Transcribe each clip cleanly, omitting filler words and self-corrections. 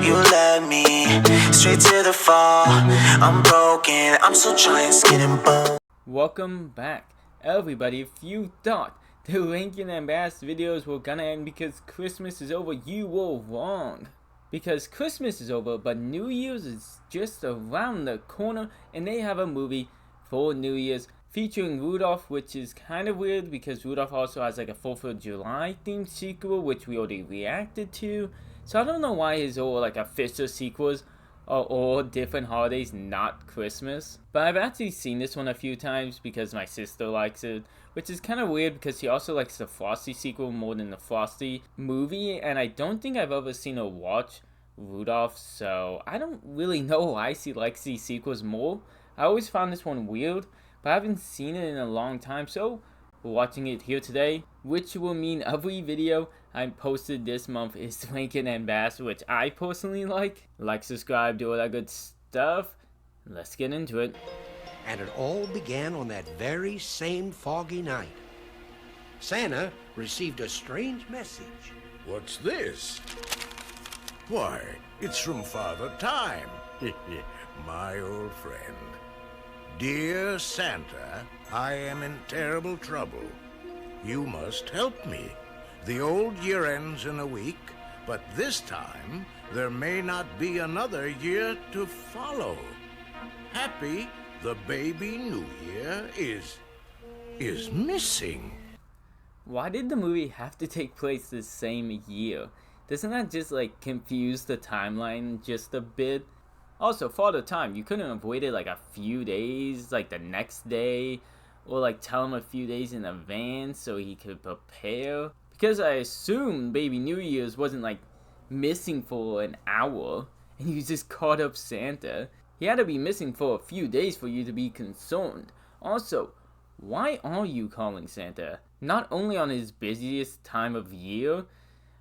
You led me straight to the fall. I'm broken, I'm still trying, skin and bone. Welcome back, everybody. If you thought the Lincoln and Bass videos were gonna end because Christmas is over, you were wrong. Because Christmas is over, but New Year's is just around the corner, and they have a movie for New Year's featuring Rudolph, which is kind of weird because Rudolph also has like a 4th of July themed sequel, which we already reacted to. So I don't know why his all like official sequels are all different holidays, not Christmas. But I've actually seen this one a few times because my sister likes it, which is kind of weird because she also likes the Frosty sequel more than the Frosty movie, and I don't think I've ever seen her watch Rudolph, so I don't really know why she likes these sequels more. I always found this one weird, but I haven't seen it in a long time, so we're watching it here today, which will mean every video I posted this month is Lincoln and Bass, which I personally like. Like, subscribe, do all that good stuff. Let's get into it. And it all began on that very same foggy night. Santa received a strange message. What's this? Why, it's from Father Time, my old friend. Dear Santa, I am in terrible trouble. You must help me. The old year ends in a week, but this time there may not be another year to follow. Happy, the baby New Year is missing. Why did the movie have to take place the same year? Doesn't that just like confuse the timeline just a bit? Also, Father Time, you couldn't have waited like a few days, like the next day, or like tell him a few days in advance so he could prepare? Because I assume Baby New Year's wasn't like missing for an hour and you just caught up Santa. He had to be missing for a few days for you to be concerned. Also, why are you calling Santa? Not only on his busiest time of year,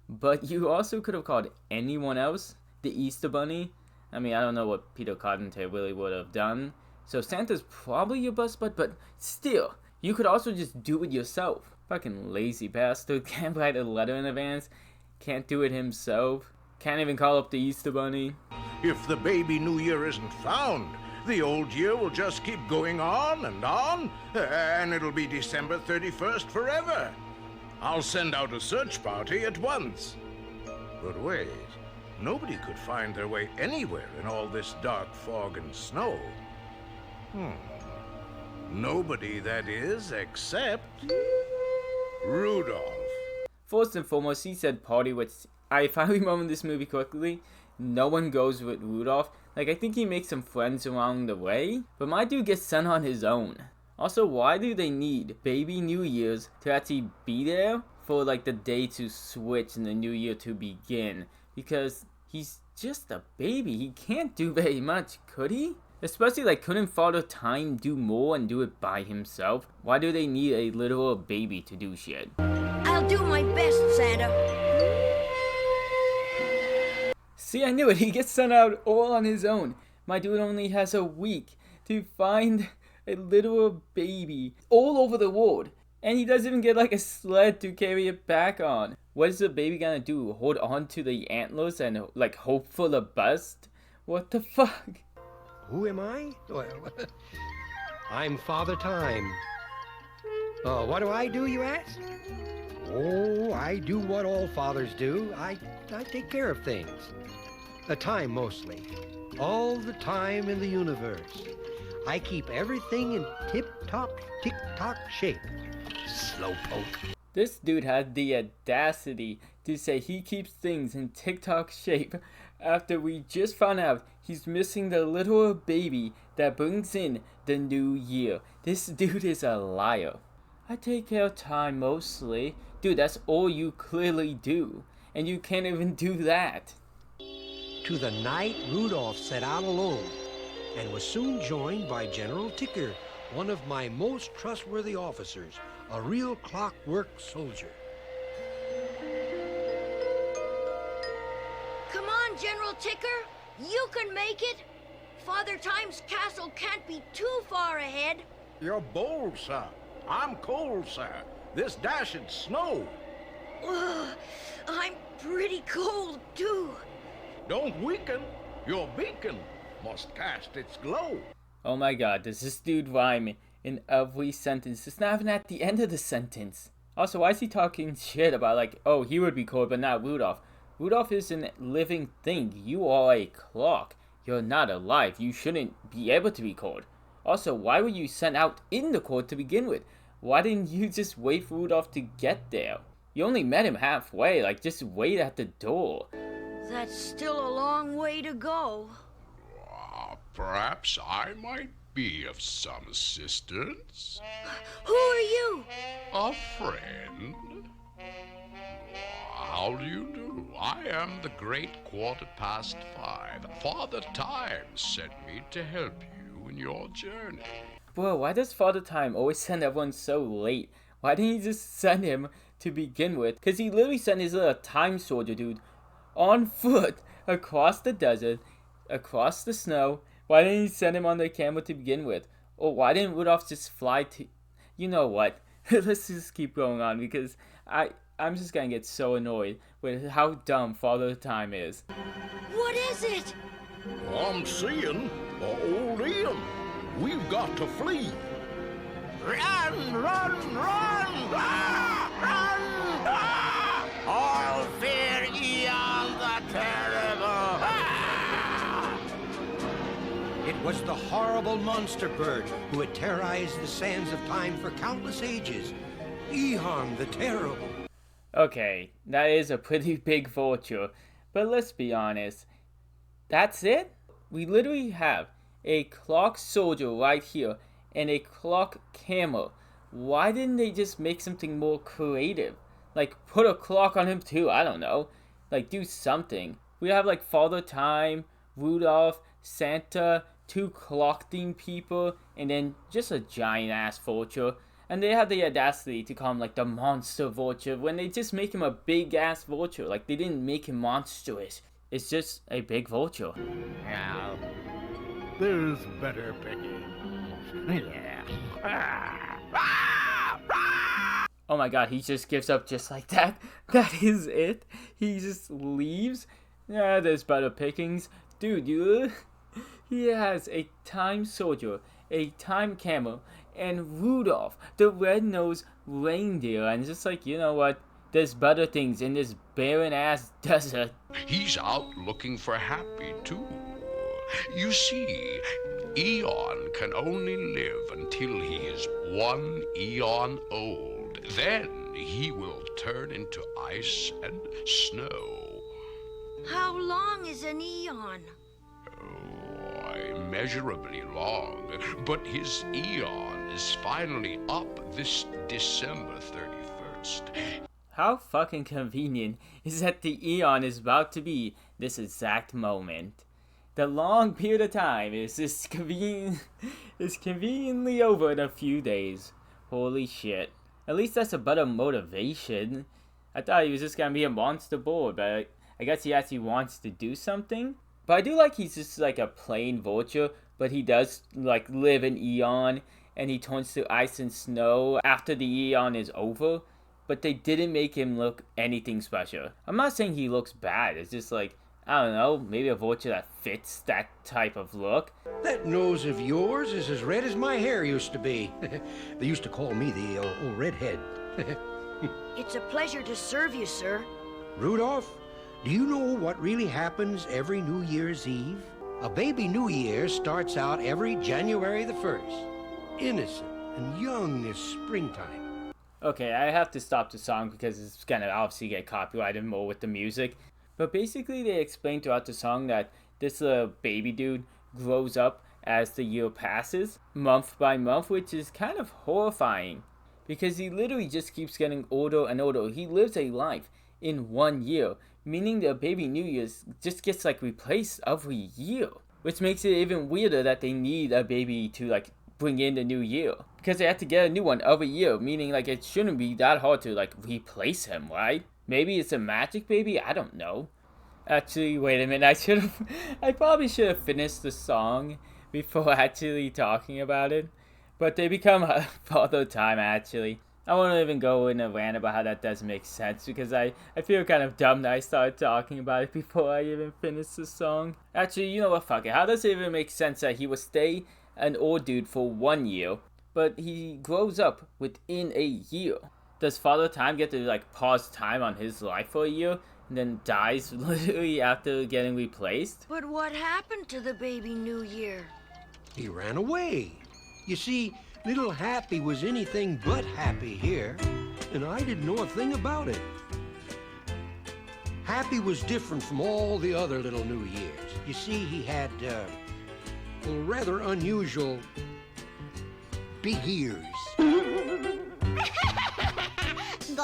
but you also could have called anyone else the Easter Bunny. I mean, I don't know what Peter Cottontail really would have done. So Santa's probably your best bet, but still, you could also just do it yourself. Fucking lazy bastard. Can't write a letter in advance. Can't do it himself. Can't even call up the Easter Bunny. If the baby New Year isn't found, the old year will just keep going on, and it'll be December 31st forever. I'll send out a search party at once. But wait, nobody could find their way anywhere in all this dark fog and snow. Nobody, that is, except Rudolph. First and foremost, he said party, which, if I remember this movie correctly, no one goes with Rudolph. Like, I think he makes some friends along the way, but my dude gets sent on his own. Also, why do they need Baby New Year's to actually be there for, like, the day to switch and the new year to begin? Because he's just a baby. He can't do very much, could he? Especially, like, couldn't Father Time do more and do it by himself? Why do they need a literal baby to do shit? I'll do my best, Santa. See, I knew it. He gets sent out all on his own. My dude only has a week to find a literal baby all over the world. And he doesn't even get like a sled to carry it back on. What is the baby gonna do? Hold on to the antlers and like hope for the best? What the fuck? Who am I? Well, I'm Father Time. What do I do, you ask? Oh, I do what all fathers do. I take care of things. The time, mostly. All the time in the universe. I keep everything in tip-top, tick-tock shape. Slowpoke. This dude had the audacity to say he keeps things in tick-tock shape after we just found out he's missing the little baby that brings in the new year. This dude is a liar. I take care of time mostly. Dude, that's all you clearly do. And you can't even do that. To the night Rudolph set out alone and was soon joined by General Ticker, one of my most trustworthy officers, a real clockwork soldier. Come on, General Ticker. You can make it. Father Time's castle can't be too far ahead. You're bold, sir. I'm cold, sir. This dashing snow. Ugh, I'm pretty cold, too. Don't weaken. Your beacon must cast its glow. Oh my god, does this dude rhyme in every sentence? It's not even at the end of the sentence. Also, why is he talking shit about like, oh, he would be cold, but not Rudolph? Rudolph is a living thing. You are a clock. You're not alive. You shouldn't be able to be cold. Also, why were you sent out in the cold to begin with? Why didn't you just wait for Rudolph to get there? You only met him halfway, like just wait at the door. That's still a long way to go. Perhaps I might be of some assistance. Who are you? A friend. How do you do? I am the great 5:15. Father Time sent me to help you in your journey. Bro, why does Father Time always send everyone so late? Why didn't he just send him to begin with? Because he literally sent his little time soldier dude on foot across the desert, across the snow. Why didn't he send him on the camera to begin with? Or why didn't Rudolph just fly to... You know what? Let's just keep going on because I'm just gonna get so annoyed with how dumb Father Time is. What is it? I'm seeing old Ian. We've got to flee. Run, run, run! Ah, run! Ah! All fear Eon the Terrible! Ah! It was the horrible monster bird who had terrorized the sands of time for countless ages. Eon the Terrible. Okay, that is a pretty big vulture, but let's be honest. That's it? We literally have a clock soldier right here and a clock camera. Why didn't they just make something more creative? Like put a clock on him too, I don't know. Like do something. We have like Father Time, Rudolph, Santa, 2 clock themed people, and then just a giant ass vulture. And they had the audacity to call him like the monster vulture when they just make him a big ass vulture. Like they didn't make him monstrous. It's just a big vulture. Now, there's better picking. Yeah. Oh my god, he just gives up just like that. That is it. He just leaves. Yeah, there's better pickings. Dude, he has a time soldier, a time camera, and Rudolph, the red-nosed reindeer. And it's just like, you know what? There's better things in this barren-ass desert. He's out looking for happy, too. You see, Eon can only live until he is 1 eon old. Then he will turn into ice and snow. How long is an eon? Oh, immeasurably long. But his eon is finally up this December 31st. How fucking convenient is that the eon is about to be this exact moment. The long period of time is conveniently over in a few days. Holy shit. At least that's a better motivation. I thought he was just gonna be a monster board, but I guess he actually wants to do something. But I do like he's just like a plain vulture, but he does like live in eon, and he turns to ice and snow after the eon is over. But they didn't make him look anything special. I'm not saying he looks bad, it's just like, I don't know, maybe a vulture that fits that type of look. That nose of yours is as red as my hair used to be. They used to call me the old redhead. It's a pleasure to serve you, sir. Rudolph, do you know what really happens every New Year's Eve? A baby New Year starts out every January the 1st. Innocent and young as springtime. Okay, I have to stop the song because it's gonna obviously get copyrighted more with the music. But basically they explain throughout the song that this little baby dude grows up as the year passes, month by month, which is kind of horrifying. Because he literally just keeps getting older and older. He lives a life in 1 year, meaning the baby New Year's just gets like replaced every year. Which makes it even weirder that they need a baby to like bring in the new year. Because they have to get a new one every year, meaning like it shouldn't be that hard to like replace him, right? Maybe it's a magic baby, I don't know. Actually, wait a minute, I probably should have finished the song before actually talking about it. But they become Father Time actually. I won't even go in a rant about how that doesn't make sense because I feel kind of dumb that I started talking about it before I even finished the song. Actually, you know what, fuck it. How does it even make sense that he would stay an old dude for 1 year, but he grows up within a year? Does Father Time get to like pause time on his life for a year and then dies literally after getting replaced? But what happened to the baby New Year? He ran away. You see, little Happy was anything but happy here, and I didn't know a thing about it. Happy was different from all the other little New Years. You see, he had rather unusual big ears.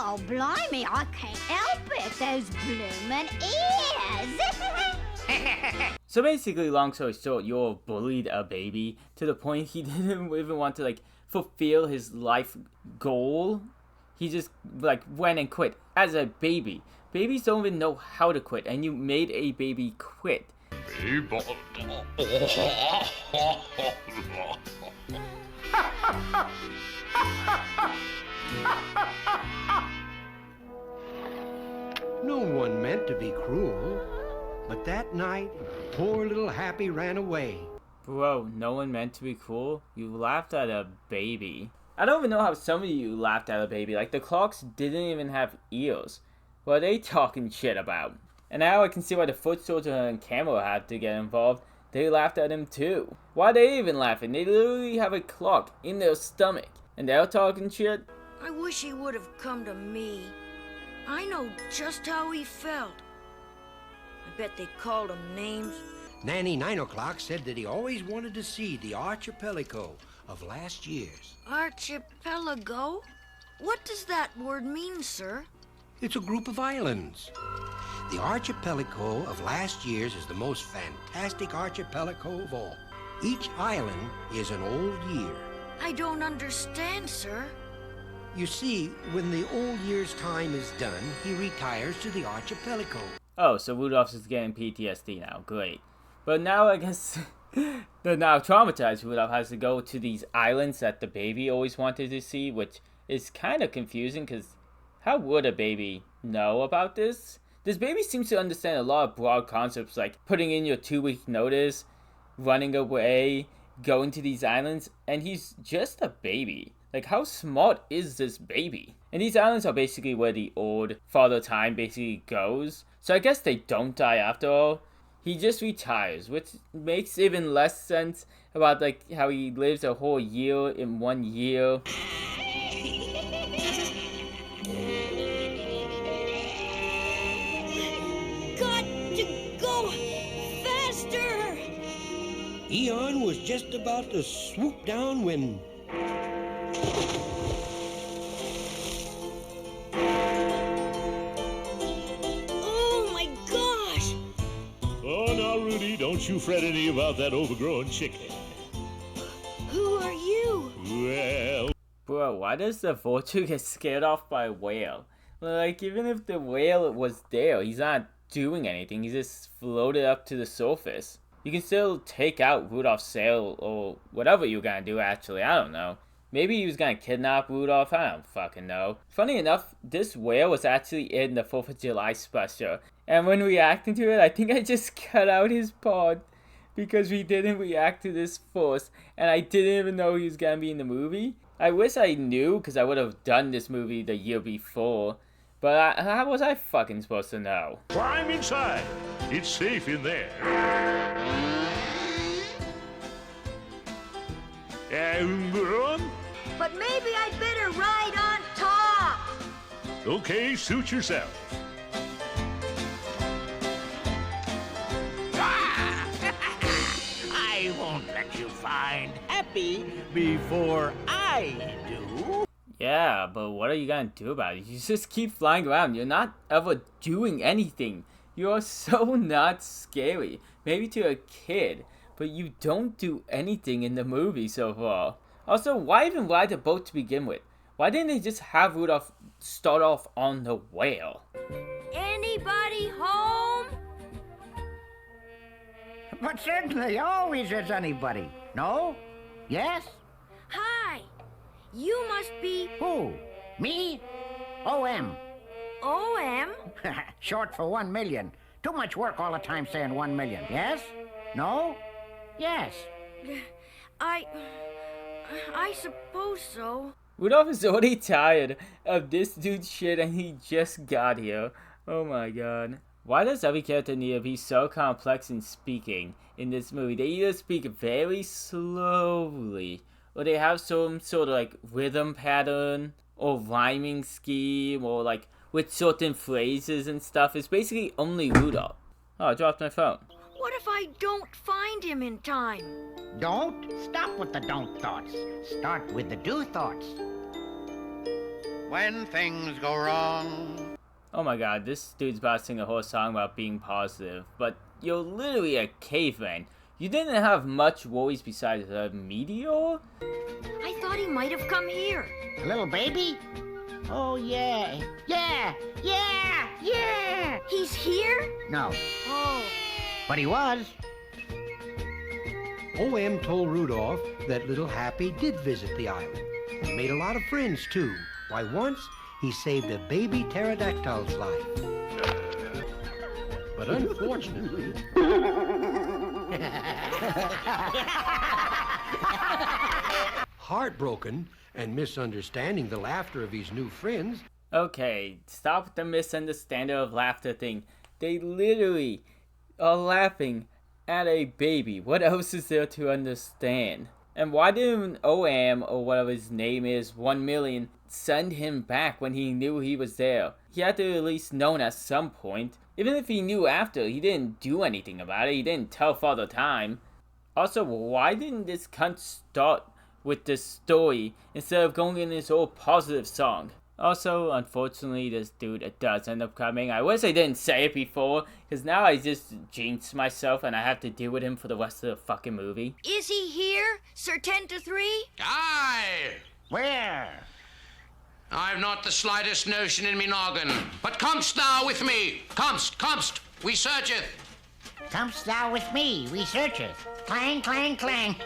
Oh, blimey, I can't help it. Those bloomin' ears. So basically, long story short, Yor bullied a baby to the point he didn't even want to like fulfill his life goal. He just like went and quit as a baby. Babies don't even know how to quit, and you made a baby quit. No one meant to be cruel, but that night, poor little Happy ran away. Bro, no one meant to be cruel. You laughed at a baby. I don't even know how some of you laughed at a baby. Like, the clocks didn't even have ears. What are they talking shit about? And now I can see why the foot soldier and Camel had to get involved. They laughed at him too. Why are they even laughing? They literally have a clock in their stomach. And they're talking shit? I wish he would have come to me. I know just how he felt. I bet they called him names. Nanny 9 o'clock said that he always wanted to see the archipelago of last year's. Archipelago? What does that word mean, sir? It's a group of islands. The archipelago of last year's is the most fantastic archipelago of all. Each island is an old year. I don't understand, sir. You see, when the old year's time is done, he retires to the archipelago. Oh, so Rudolph is getting PTSD now. Great. But now I guess the now traumatized Rudolph has to go to these islands that the baby always wanted to see, which is kind of confusing because how would a baby know about this? This baby seems to understand a lot of broad concepts like putting in your 2-week notice, running away, going to these islands, and he's just a baby. Like, how smart is this baby? And these islands are basically where the old Father Time basically goes. So I guess they don't die after all. He just retires, which makes even less sense about like how he lives a whole year in 1 year. Got to go faster! Eon was just about to swoop down when... Oh my gosh! Oh, now, Rudy, don't you fret any about that overgrown chicken. Who are you? Well... Bro, why does the vulture get scared off by a whale? Like, even if the whale was there, he's not doing anything. He just floated up to the surface. You can still take out Rudolph's sail or whatever you're gonna do, actually. I don't know. Maybe he was gonna kidnap Rudolph. I don't fucking know. Funny enough, this whale was actually in the 4th of July special. And when reacting to it, I think I just cut out his part because we didn't react to this first. And I didn't even know he was gonna be in the movie. I wish I knew because I would have done this movie the year before. But how was I fucking supposed to know? Climb inside. It's safe in there. Run. But maybe I'd better ride on top! Okay, suit yourself. I won't let you find Happy before I do. Yeah, but what are you gonna do about it? You just keep flying around. You're not ever doing anything. You're so not scary. Maybe to a kid, but you don't do anything in the movie so far. Also, why even ride the boat to begin with? Why didn't they just have Rudolph start off on the whale? Anybody home? But certainly always is anybody. No? Yes? Hi! You must be... Who? Me? O.M. O.M.? Short for 1 million. Too much work all the time saying 1 million. Yes? No? Yes. I suppose so. Rudolph is already tired of this dude's shit and he just got here. Oh my god. Why does every character need to be so complex in speaking in this movie? They either speak very slowly, or they have some sort of like rhythm pattern, or rhyming scheme, or like with certain phrases and stuff. It's basically only Rudolph. Oh, I dropped my phone. What if I don't find him in time? Don't? Stop with the don't thoughts. Start with the do thoughts. When things go wrong. Oh my god, this dude's about to sing a whole song about being positive, but you're literally a caveman. You didn't have much worries besides a meteor? I thought he might have come here. A little baby? Oh, yeah. Yeah! Yeah! Yeah! He's here? No. Oh. But he was. O.M. told Rudolph that little Happy did visit the island. He made a lot of friends, too. Why, once he saved a baby pterodactyl's life. But unfortunately... Heartbroken and misunderstanding the laughter of his new friends... Okay, stop with the misunderstanding of laughter thing. They literally are laughing at a baby. What else is there to understand? And why didn't OM, or whatever his name is, 1 million, send him back when he knew he was there? He had to at least known at some point. Even if he knew after, he didn't do anything about it. He didn't tell Father Time. Also, why didn't this cunt start with this story instead of going in this old positive song? Also, unfortunately, this dude does end up coming. I wish I didn't say it before, because now I just jinxed myself and I have to deal with him for the rest of the fucking movie. Is he here, Sir 10 to 3? Aye! Where? I've not the slightest notion in me noggin. But com'st thou with me? Com'st, we searcheth. Com'st thou with me, we searcheth. Clang, clang, clang.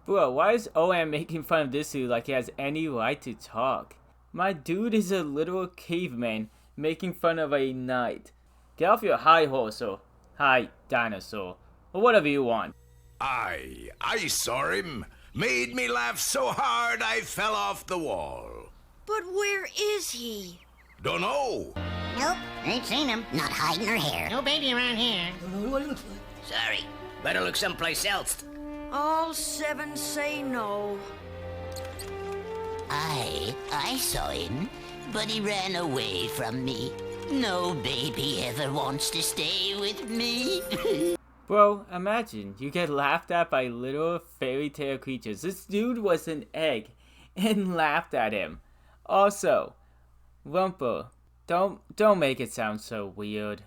Bro, why is OM making fun of this dude like he has any right to talk? My dude is a literal caveman making fun of a knight. Get off your high horse or high dinosaur, or whatever you want. I saw him. Made me laugh so hard I fell off the wall. But where is he? Dunno. Nope, ain't seen him. Not hiding her hair. No baby around here. Sorry. Better look someplace else. All 7 say no. I saw him, but he ran away from me. No baby ever wants to stay with me. Bro, imagine you get laughed at by little fairy tale creatures. This dude was an egg and laughed at him. Also, Rumper, don't make it sound so weird.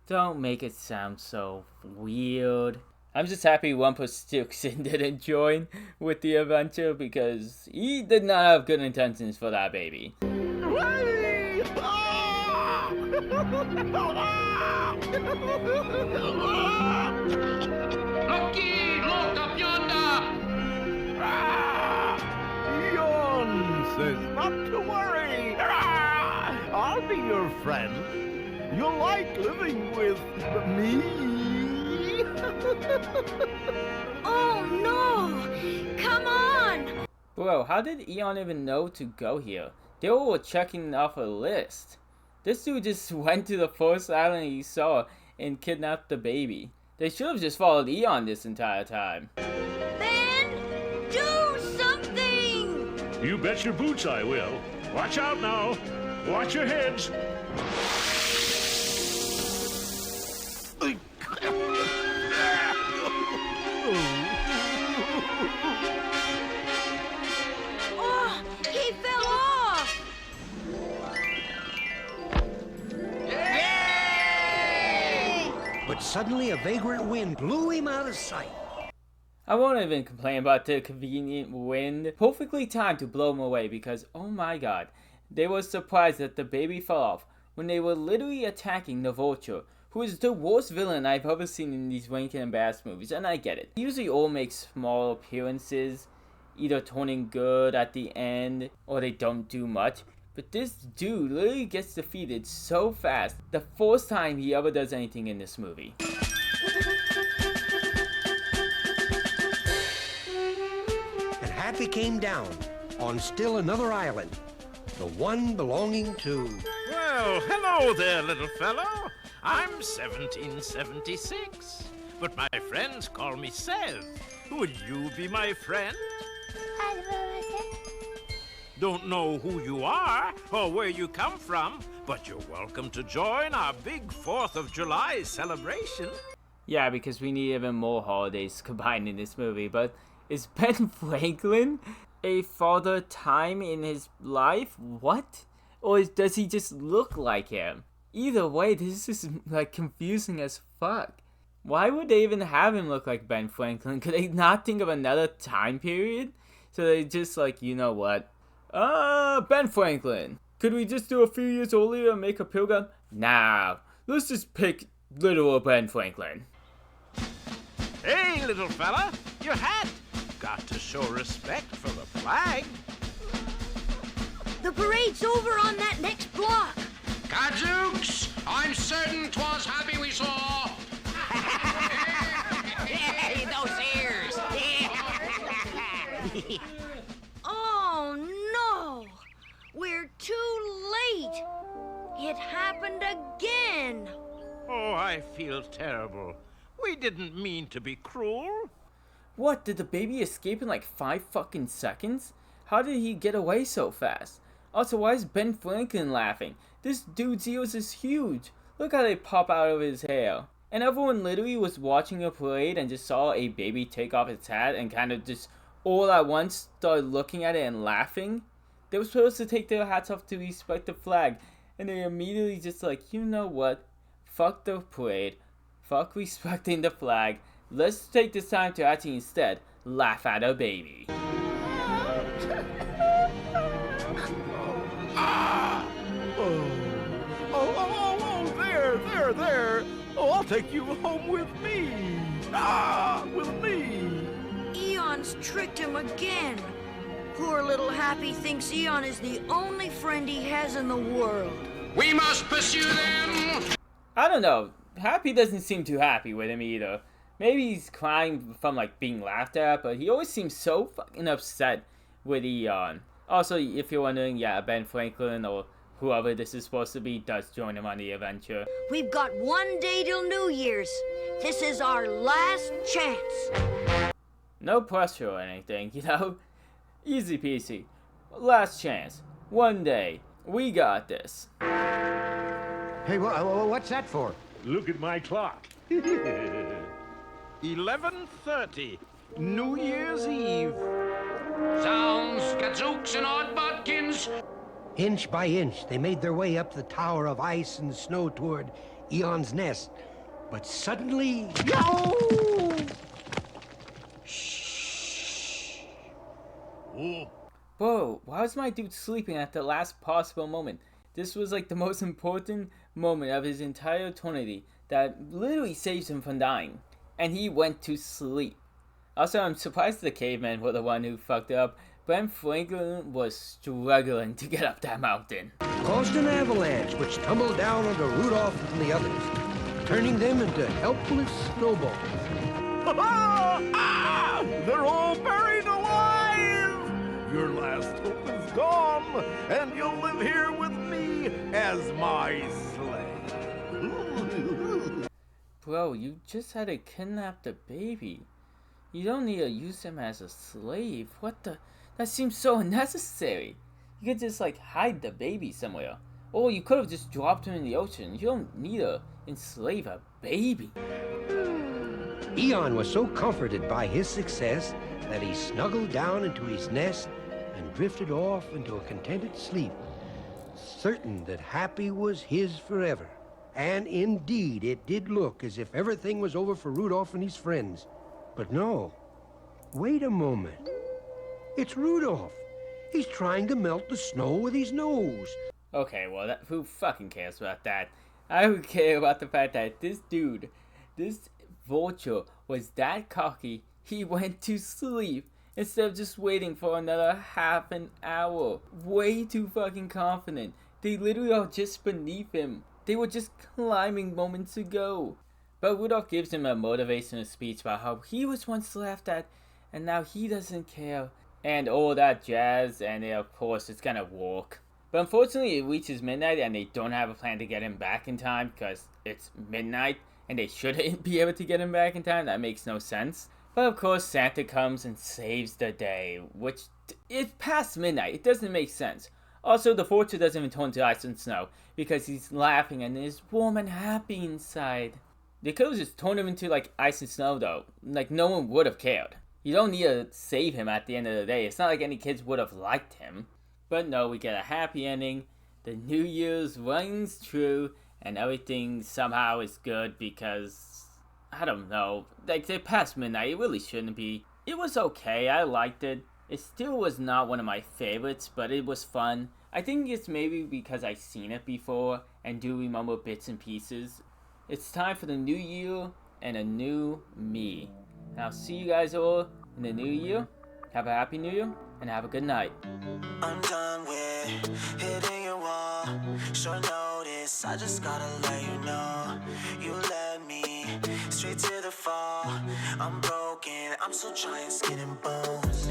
Don't make it sound so weird. I'm just happy Rumpelstiltskin didn't join with the adventure because he did not have good intentions for that baby. Looky, look up yonder! Yon says not to worry. I'll be your friend. You'll like living with me. Oh no! Come on! Bro, how did Eon even know to go here? They all were checking off a list. This dude just went to the first island he saw and kidnapped the baby. They should have just followed Eon this entire time. Ben, do something! You bet your boots I will. Watch out now. Watch your heads. Oh, he fell off! But suddenly a vagrant wind blew him out of sight. I won't even complain about the convenient wind. Perfectly timed to blow him away because, oh my god, they were surprised that the baby fell off when they were literally attacking the Vulture, who is the worst villain I've ever seen in these Rankin and Bass movies, and I get it. He usually all makes small appearances either turning good at the end or they don't do much. But this dude literally gets defeated so fast, the first time he ever does anything in this movie. And Happy came down on still another island, the one belonging to... Well, hello there, little fellow. I'm 1776, but my friends call me Sev. Would you be my friend? Don't know who you are or where you come from, but you're welcome to join our big 4th of July celebration. Yeah, because we need even more holidays combined in this movie, but is Ben Franklin a father time in his life? What? Or does he just look like him? Either way, this is like confusing as fuck. Why would they even have him look like Ben Franklin? Could they not think of another time period? So they just like, you know what? Ben Franklin. Could we just do a few years earlier and make a pilgrim? Nah, let's just pick literal Ben Franklin. Hey, little fella, your hat. Got to show respect for the flag. The parade's over on that next block. Gadzooks! I'm certain 'twas Happy we saw. Hey, those ears! Oh no! We're too late! It happened again! Oh, I feel terrible. We didn't mean to be cruel. What, did the baby escape in like 5 fucking seconds? How did he get away so fast? Also, why is Ben Franklin laughing? This dude's ears is huge. Look how they pop out of his hair. And everyone literally was watching a parade and just saw a baby take off its hat and kind of just all at once started looking at it and laughing. They were supposed to take their hats off to respect the flag, and they immediately just like, you know what? Fuck the parade. Fuck respecting the flag. Let's take this time to actually instead laugh at a baby. There. Oh, I'll take you home with me. With me. Eon's tricked him again. Poor little Happy thinks Eon is the only friend he has in the world. We must pursue them! I don't know. Happy doesn't seem too happy with him either. Maybe he's crying from like being laughed at, but he always seems so fucking upset with Eon. Also, if you're wondering, yeah, Ben Franklin or whoever this is supposed to be does join him on the adventure. We've got one day till New Year's. This is our last chance. No pressure or anything, you know? Easy peasy. Last chance. One day. We got this. Hey, what's that for? Look at my clock. 11:30, New Year's Eve. Sounds, gadzooks and odd bodkins. Inch by inch, they made their way up the tower of ice and snow toward Eon's nest. But suddenly... No! Shh. Bro, why was my dude sleeping at the last possible moment? This was like the most important moment of his entire eternity that literally saves him from dying. And he went to sleep. Also, I'm surprised the cavemen were the one who fucked up. Ben Franklin was struggling to get up that mountain. Caused an avalanche which tumbled down onto Rudolph and the others, turning them into helpless snowballs. They're all buried alive! Your last hope is gone, and you'll live here with me as my slave. Bro, you just had to kidnap the baby. You don't need to use him as a slave. What the? That seems so unnecessary. You could just like hide the baby somewhere. Or you could have just dropped him in the ocean. You don't need to enslave a baby. Eon was so comforted by his success that he snuggled down into his nest and drifted off into a contented sleep, certain that Happy was his forever. And indeed, it did look as if everything was over for Rudolph and his friends. But no, wait a moment. It's Rudolph. He's trying to melt the snow with his nose. Okay, well, who fucking cares about that? I would care about the fact that this dude, this vulture, was that cocky, he went to sleep instead of just waiting for another half an hour. Way too fucking confident. They literally are just beneath him. They were just climbing moments ago. But Rudolph gives him a motivational speech about how he was once laughed at and now he doesn't care. And all that jazz, and of course it's gonna work. But unfortunately it reaches midnight and they don't have a plan to get him back in time because it's midnight and they shouldn't be able to get him back in time. That makes no sense. But of course Santa comes and saves the day, which it's past midnight. It doesn't make sense. Also, the fortune doesn't even turn to ice and snow because he's laughing and is warm and happy inside. They could have just turned him into like ice and snow though. Like no one would have cared. You don't need to save him at the end of the day. It's not like any kids would have liked him. But no, we get a happy ending. The New Year's rings true and everything somehow is good because, I don't know. Like they're past midnight. It really shouldn't be. It was okay. I liked it. It still was not one of my favorites, but it was fun. I think it's maybe because I've seen it before and do remember bits and pieces. It's time for the new year and a new me. And I'll see you guys all in the new year. Have a happy new year and have a good night. I'm done with hitting your wall. Short notice, I just gotta let you know. You led me straight to the fall. I'm broken, I'm still trying, skin and bones.